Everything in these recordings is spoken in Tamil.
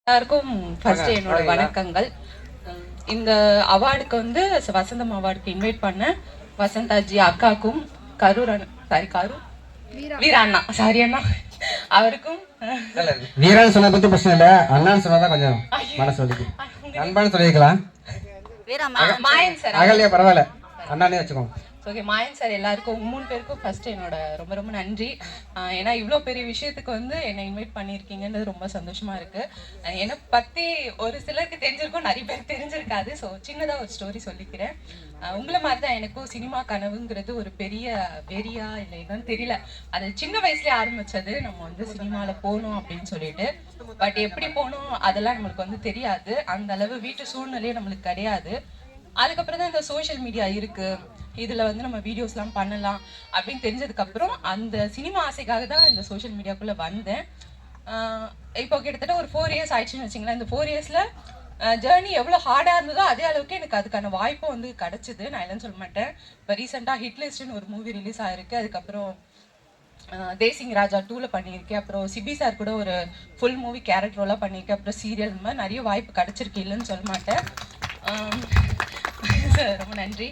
எல்லாருக்கும் ஃபர்ஸ்ட் என்னோட வணக்கங்கள். இந்த அவார்டுக்கு வந்து வசந்தம் அவார்டுக்கு இன்வைட் பண்ண வசந்தாஜி அக்காக்கும் கரூர் வீராண்ணா சாரி அண்ணா அவருக்கும் வீரான்னு சொன்ன பத்தி பிரச்சனை இல்ல, அண்ணான்னு சொன்னாதான் கொஞ்சம் மனசு வலிக்கு. நண்பன்னு சொல்லிக்கலாம். மாயன் சார் அகல்யா பரவாயில்ல, அண்ணானே வச்சுக்கோங்க. ஓகே, மாயன் சார் எல்லாருக்கும் 3 பேருக்கும் ஃபர்ஸ்ட் என்னோட ரொம்ப ரொம்ப நன்றி. ஏன்னா இவ்வளோ பெரிய விஷயத்துக்கு வந்து என்னை இன்வைட் பண்ணியிருக்கீங்கன்றது ரொம்ப சந்தோஷமா இருக்கு. என்னை பற்றி ஒரு சிலருக்கு தெரிஞ்சிருக்கும், நிறைய பேருக்கு தெரிஞ்சிருக்காது. ஸோ சின்னதாக ஒரு ஸ்டோரி சொல்லிக்கிறேன். உங்களை மாதிரி தான் எனக்கும் சினிமா கனவுங்கிறது ஒரு பெரிய வெறியா இல்லை என்னன்னு தெரியல. அது சின்ன வயசுலேயே ஆரம்பிச்சது. நம்ம வந்து சினிமாவில் போகணும் அப்படின்னு சொல்லிட்டு, பட் எப்படி போகணும் அதெல்லாம் நம்மளுக்கு வந்து தெரியாது. அந்த அளவு வீட்டு சூழ்நிலையே நம்மளுக்கு கிடையாது. அதுக்கப்புறம் தான் இந்த சோஷியல் மீடியா இருக்கு, இதில் வந்து நம்ம வீடியோஸ்லாம் பண்ணலாம் அப்படின்னு தெரிஞ்சதுக்கப்புறம் அந்த சினிமா ஆசைக்காக தான் இந்த சோஷியல் மீடியாக்குள்ளே வந்தேன். இப்போ கிட்டத்தட்ட ஒரு 4 இயர்ஸ் ஆயிடுச்சுன்னு வச்சிங்களேன். இந்த 4 இயர்ஸில் ஜேர்னி எவ்வளோ ஹார்டாக இருந்ததோ அதே அளவுக்கு எனக்கு அதுக்கான வாய்ப்பும் வந்து கிடச்சிது. நான் இல்லைன்னு சொல்ல மாட்டேன். இப்போ ரீசெண்டாக ஹிட்லிஸ்ட்னு ஒரு மூவி ரிலீஸ் ஆகிருக்கு. அதுக்கப்புறம் தேசிங் ராஜா 2ல் பண்ணியிருக்கேன். அப்புறம் சிபி சார் கூட ஒரு ஃபுல் மூவி கேரக்டர் ரோலாக பண்ணியிருக்கேன். அப்புறம் சீரியல், இந்த மாதிரி நிறைய வாய்ப்பு கிடச்சிருக்கு, இல்லைன்னு சொல்ல மாட்டேன். ரொம்ப நன்றி.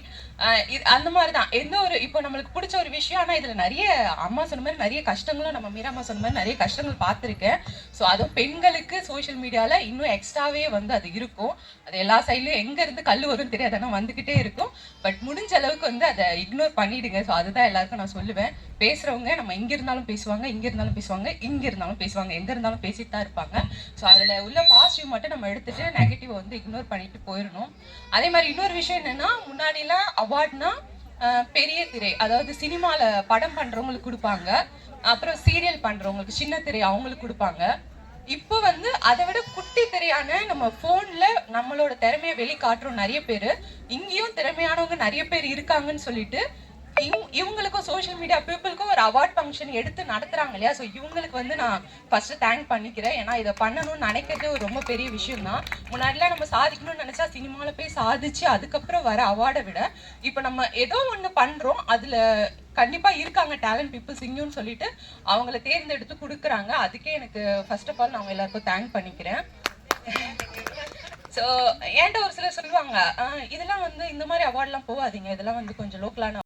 இது அந்த மாதிரி தான் எந்த ஒரு இப்போ நம்மளுக்கு பிடிச்ச ஒரு விஷயம். ஆனால் இதில் நிறைய அம்மா சொன்ன மாதிரி நிறைய கஷ்டங்களும், நம்ம மீராம்மா சொன்ன மாதிரி நிறைய கஷ்டங்கள் பார்த்துருக்கேன். ஸோ அதுவும் பெண்களுக்கு சோஷியல் மீடியாவில் இன்னும் எக்ஸ்ட்ராவே வந்து அது இருக்கும். அது எல்லா சைட்லையும் எங்கேருந்து கல் வரும்னு தெரியாது, ஆனால் வந்துக்கிட்டே இருக்கும். பட் முடிஞ்ச அளவுக்கு வந்து அதை இக்னோர் பண்ணிவிடுங்க. ஸோ அதுதான் எல்லாருக்கும் நான் சொல்லுவேன். பேசுகிறவங்க நம்ம இங்கே இருந்தாலும் பேசுவாங்க, இங்கே இருந்தாலும் பேசுவாங்க, இங்கே இருந்தாலும் பேசுவாங்க, எங்கே இருந்தாலும் பேசிட்டு தான் இருப்பாங்க. ஸோ அதில் உள்ள பாசிட்டிவ் மட்டும் நம்ம எடுத்துகிட்டு நெகட்டிவ் வந்து இக்னோர் பண்ணிட்டு போயிடணும். அதே மாதிரி இன்னொரு விஷயம் என்னென்னா, முன்னாடிலாம் அவார்ட்னா பெரிய திரை, அதாவது சினிமாவில் படம் பண்ணுறவங்களுக்கு கொடுப்பாங்க, அப்புறம் சீரியல் பண்ணுறவங்களுக்கு சின்ன திரை அவங்களுக்கு கொடுப்பாங்க. இப்போ வந்து அதை விட குட்டி திரையான நம்ம ஃபோனில் நம்மளோட திறமையை வெளிக்காட்டுறோம் நிறைய பேர். இங்கேயும் திறமையானவங்க நிறைய பேர் இருக்காங்கன்னு சொல்லிட்டு இவங்களுக்கும் சோஷியல் மீடியா பீப்புளுக்கும் ஒரு அவார்ட் ஃபங்க்ஷன் எடுத்து நடத்துறாங்க இல்லையா. ஸோ இவங்களுக்கு வந்து நான் ஃபர்ஸ்ட் தேங்க் பண்ணிக்கிறேன். ஏன்னா இதை பண்ணணும்னு நினைக்கிறதே ஒரு ரொம்ப பெரிய விஷயம் தான். முன்னாடிலாம் நம்ம சாதிக்கணும்னு நினைச்சா சினிமாவில் போய் சாதிச்சு அதுக்கப்புறம் வர அவார்டை விட இப்போ நம்ம ஏதோ ஒன்று பண்றோம், அதுல கண்டிப்பா இருக்காங்க டேலண்ட் பீப்புள்ஸ் இங்கன்னு சொல்லிட்டு அவங்கள தேர்ந்தெடுத்து கொடுக்குறாங்க. அதுக்கே எனக்கு ஃபர்ஸ்ட் ஆஃப் ஆல் நான் அவங்க எல்லாருக்கும் தேங்க் பண்ணிக்கிறேன். ஸோ என்கிட்ட ஒரு சிலர் சொல்லுவாங்க, இதெல்லாம் வந்து இந்த மாதிரி அவார்ட்லாம் போகாதீங்க, இதெல்லாம் வந்து கொஞ்சம் லோக்கலான